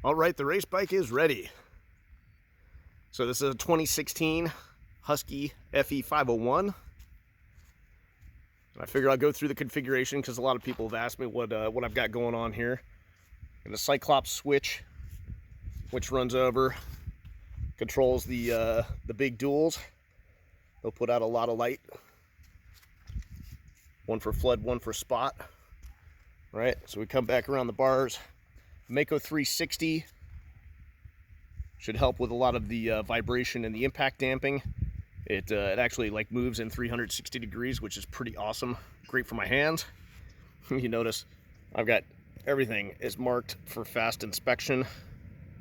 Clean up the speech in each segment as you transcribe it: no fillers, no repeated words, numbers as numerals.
All right, the race bike is ready. So this is a 2016 Husky FE501. I figured I'll go through the configuration because a lot of people have asked me what I've got going on here. And the Cyclops switch, which runs over, controls the big duals. They'll put out a lot of light. One for flood, one for spot. All right, so we come back around the bars. Mako 360 should help with a lot of the vibration and the impact damping. It actually like moves in 360 degrees, which is pretty awesome. Great for my hands. You notice I've got everything is marked for fast inspection.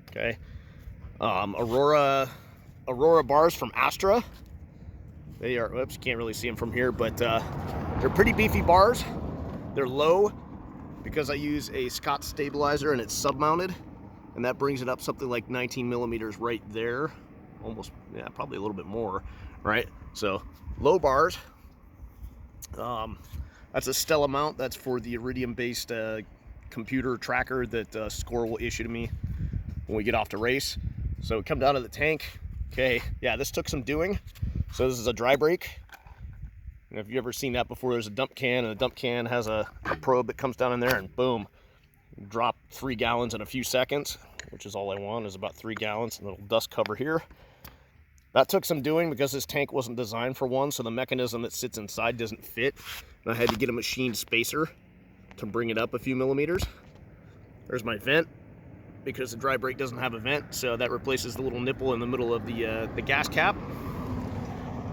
Okay. Aurora bars from Astra. They are, oops, can't really see them from here, but they're pretty beefy bars. They're low because I use a Scott stabilizer and it's sub-mounted, and that brings it up something like 19 millimeters right there. Almost, yeah, probably a little bit more, right? So low bars. That's a Stella mount. That's for the Iridium-based computer tracker that SCORE will issue to me when we get off to race. So we come down to the tank. Okay, yeah, this took some doing. So this is a dry brake. And if you've ever seen that before, there's a dump can, and the dump can has a probe that comes down in there, and boom, drop 3 gallons in a few seconds, which is all I want, is about 3 gallons, and a little dust cover here. That took some doing because this tank wasn't designed for one, so the mechanism that sits inside doesn't fit. And I had to get a machined spacer to bring it up a few millimeters. There's my vent, because the dry brake doesn't have a vent, so that replaces the little nipple in the middle of the gas cap.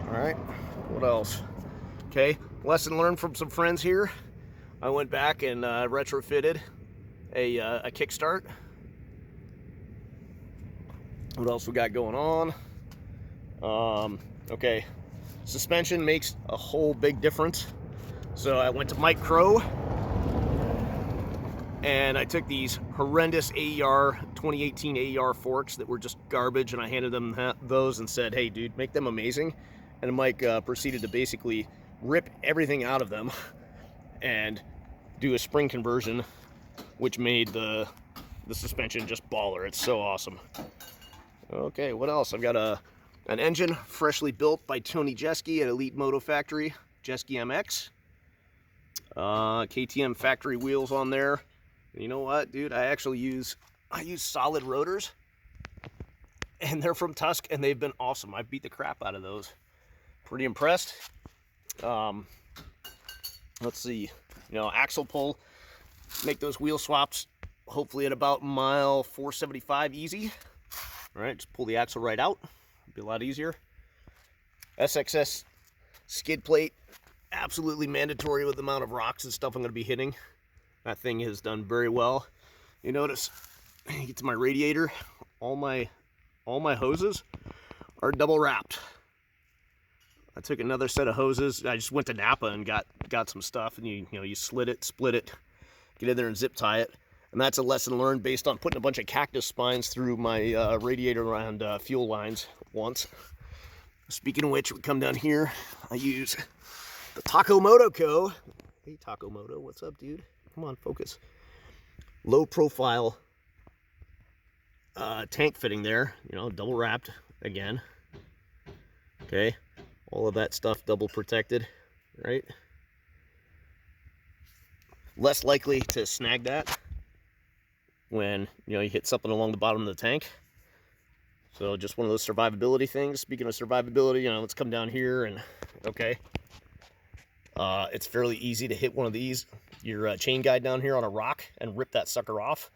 All right, what else? Okay, lesson learned from some friends here. I went back and retrofitted a kickstart. What else we got going on? Okay, suspension makes a whole big difference. So I went to Mike Crow and I took these horrendous AER 2018 AER forks that were just garbage, and I handed them those and said, hey dude, make them amazing. And Mike proceeded to basically rip everything out of them and do a spring conversion, which made the suspension just baller. It's so awesome. Okay, what else? I've got an engine freshly built by Tony Jeske at Elite Moto Factory, Jeske MX. KTM factory wheels on there. And you know what, dude? I use solid rotors, and they're from Tusk, and they've been awesome. I beat the crap out of those. Pretty impressed. Let's see, axle pull, make those wheel swaps hopefully at about mile 475 easy. All right, just pull the axle right out, be a lot easier. SXS skid plate, absolutely mandatory with the amount of rocks and stuff I'm going to be hitting. That thing has done very well. You notice, you get to my radiator, all my hoses are double wrapped. I took another set of hoses. I just went to Napa and got some stuff, and you slit it, split it, get in there and zip tie it. And that's a lesson learned based on putting a bunch of cactus spines through my radiator and fuel lines once. Speaking of which, we come down here. I use the Taco Moto Co. Hey Taco Moto, what's up, dude? Come on, focus. Low profile tank fitting there. Double wrapped again. Okay. All of that stuff double protected, right? Less likely to snag that when you hit something along the bottom of the tank. So just one of those survivability things. Speaking of survivability, let's come down here and okay. It's fairly easy to hit one of these, your chain guide down here on a rock, and rip that sucker off.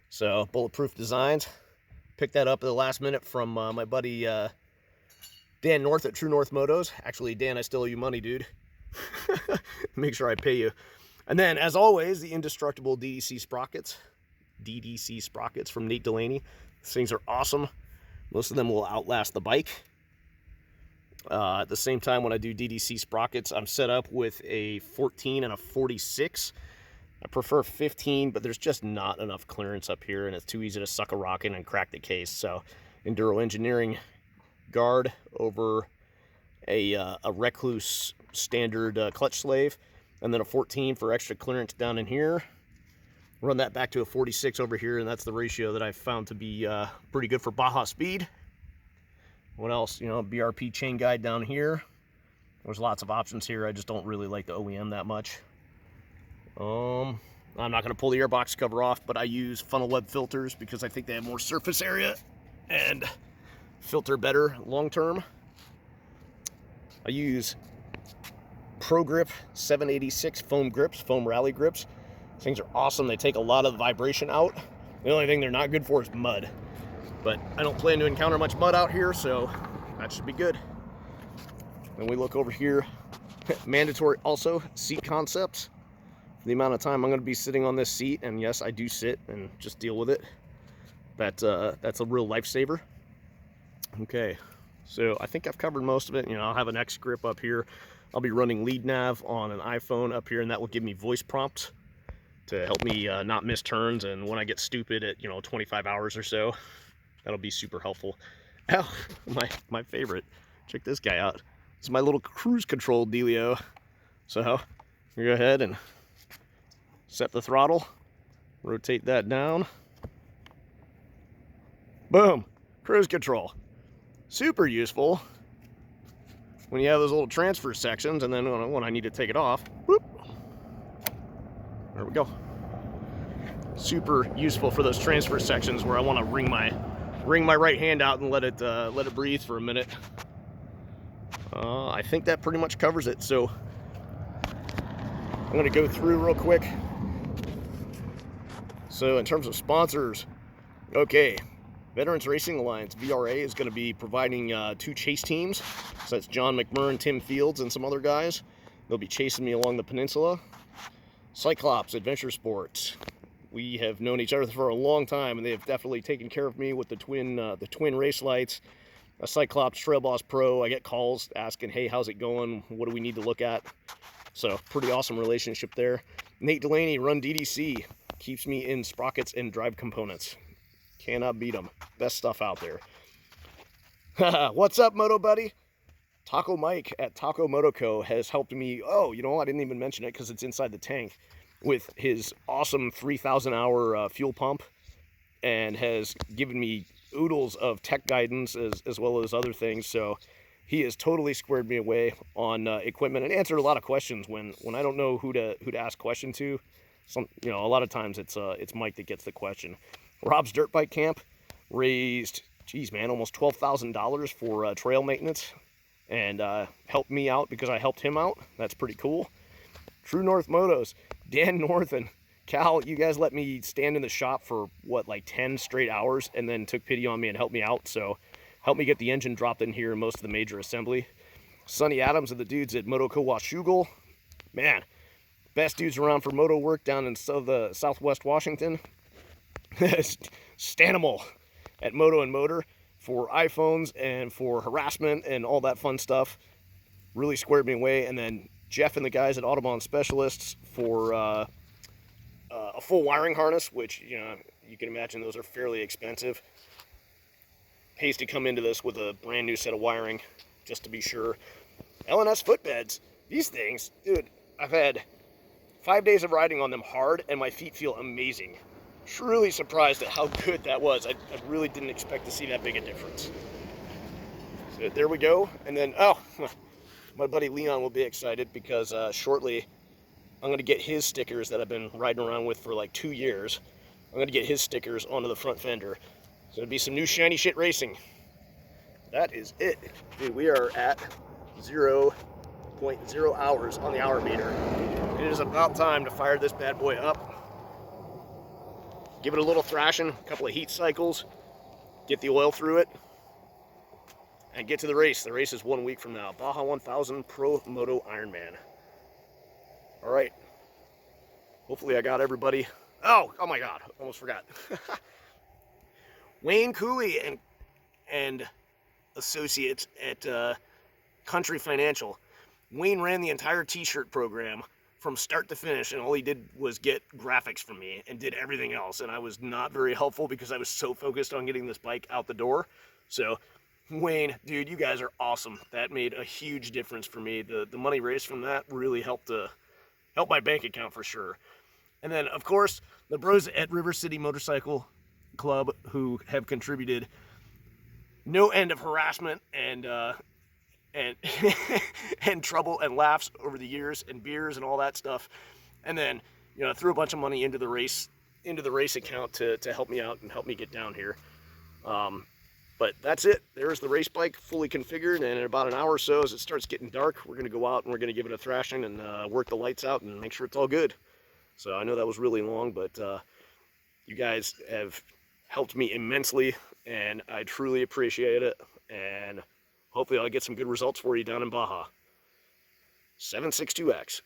So bulletproof designs. Picked that up at the last minute from my buddy Dan North at True North Motos. Actually, Dan, I still owe you money, dude. Make sure I pay you. And then, as always, the indestructible DDC sprockets from Nate Delaney. These things are awesome. Most of them will outlast the bike. At the same time, when I do DDC sprockets, I'm set up with a 14 and a 46. I prefer 15, but there's just not enough clearance up here, and it's too easy to suck a rock in and crack the case. So, Enduro Engineering guard over a Recluse standard clutch slave, and then a 14 for extra clearance down in here. Run that back to a 46 over here, and that's the ratio that I found to be pretty good for Baja speed. What else? You know, BRP chain guide down here. There's lots of options here. I just don't really like the OEM that much. I'm not going to pull the airbox cover off, but I use funnel web filters because I think they have more surface area and filter better long term. I use Pro Grip 786 foam grips, foam rally grips. These things are awesome. They take a lot of the vibration out. The only thing they're not good for is mud. But I don't plan to encounter much mud out here, so that should be good. Then we look over here. Mandatory also seat concepts. For the amount of time I'm going to be sitting on this seat, and yes, I do sit and just deal with it. That's a real lifesaver. Okay, so I think I've covered most of it. You know, I'll have an X grip up here. I'll be running lead nav on an iPhone up here, and that will give me voice prompts to help me not miss turns. And when I get stupid at, you know, 25 hours or so, that'll be super helpful. Oh, my favorite. Check this guy out. It's my little cruise control dealio. So we go ahead and set the throttle, rotate that down. Boom, cruise control. Super useful when you have those little transfer sections, and then when I need to take it off, whoop, there we go. Super useful for those transfer sections where I want to wring my right hand out and let it breathe for a minute. I think that pretty much covers it. So I'm going to go through real quick. So in terms of sponsors, okay, Veterans Racing Alliance, VRA, is going to be providing 2 chase teams. So that's John McMurrin, Tim Fields, and some other guys. They'll be chasing me along the peninsula. Cyclops Adventure Sports. We have known each other for a long time, and they have definitely taken care of me with the twin race lights. A Cyclops Trail Boss Pro. I get calls asking, hey, how's it going? What do we need to look at? So pretty awesome relationship there. Nate Delaney, Run DDC. Keeps me in sprockets and drive components. Cannot beat them. Best stuff out there. What's up, Moto Buddy? Taco Mike at Taco Moto Co. has helped me. Oh, you know, I didn't even mention it because it's inside the tank. With his awesome 3,000 hour fuel pump, and has given me oodles of tech guidance as well as other things. So he has totally squared me away on equipment and answered a lot of questions when I don't know who to ask question to. You know, a lot of times it's Mike that gets the question. Rob's Dirt Bike Camp raised, geez man, almost $12,000 for trail maintenance, and helped me out because I helped him out. That's pretty cool. True North Motos, Dan North and Cal, you guys let me stand in the shop for what, like 10 straight hours, and then took pity on me and helped me out. So helped me get the engine dropped in here and most of the major assembly. Sonny Adams and the dudes at Moto Washougal, man, best dudes around for moto work down in Southwest Washington. Stanimal at Moto and Motor for iPhones and for harassment and all that fun stuff. Really squared me away. And then Jeff and the guys at Audubon Specialists for a full wiring harness, which, you know, you can imagine those are fairly expensive. Pays to come into this with a brand new set of wiring, just to be sure. LNS footbeds, these things, dude, I've had 5 days of riding on them hard, and my feet feel amazing. Truly surprised at how good that was. I really didn't expect to see that big a difference. So there we go. And then, oh, my buddy Leon will be excited because shortly I'm going to get his stickers that I've been riding around with for like 2 years. I'm going to get his stickers onto the front fender. So it'll be some new shiny shit racing. That is it. Dude, we are at 0.0 hours on the hour meter. It is about time to fire this bad boy up. Give it a little thrashing, a couple of heat cycles, get the oil through it, and get to the race. The race is 1 week from now. Baja 1000 Pro Moto Ironman. All right. Hopefully I got everybody. Oh my God, almost forgot. Wayne Cooley and associates at Country Financial. Wayne ran the entire t-shirt program from start to finish, and all he did was get graphics from me and did everything else, and I was not very helpful because I was so focused on getting this bike out the door. So Wayne, dude, you guys are awesome. That made a huge difference for me. The money raised from that really helped my bank account for sure. And then, of course, the bros at River City Motorcycle Club, who have contributed no end of harassment and and trouble and laughs over the years, and beers and all that stuff. And then, you know, threw a bunch of money into the race account to help me out and help me get down here. But that's it. There's the race bike fully configured, and in about an hour or so, as it starts getting dark, we're going to go out and we're going to give it a thrashing and work the lights out and make sure it's all good. So I know that was really long, but you guys have helped me immensely, and I truly appreciate it. And hopefully I'll get some good results for you down in Baja. 762X.